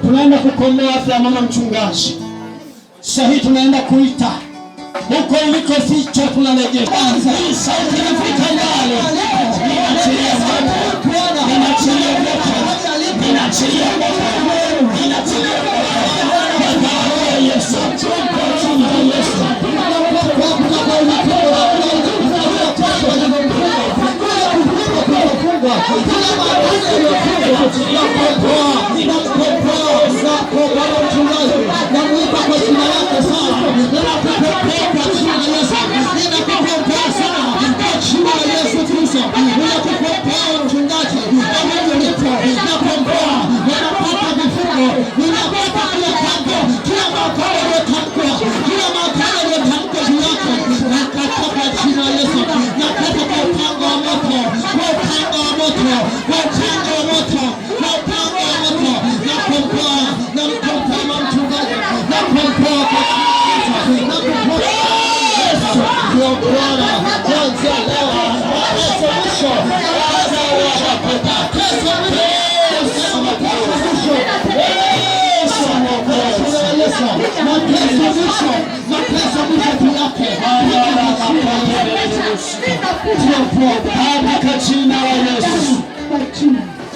Tunaenda kukomboa afya ya mama mchungaji. Sasa hii tunaenda kuita huko iliko ficha, tunarejea sauti inafika ndani, inaachilia moto, inaachilia moto, inaachilia moto, inaachilia moto kwa damu ya Yesu, kwa jina la Yesu.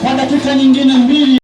Kwa dakika nyingine mbili.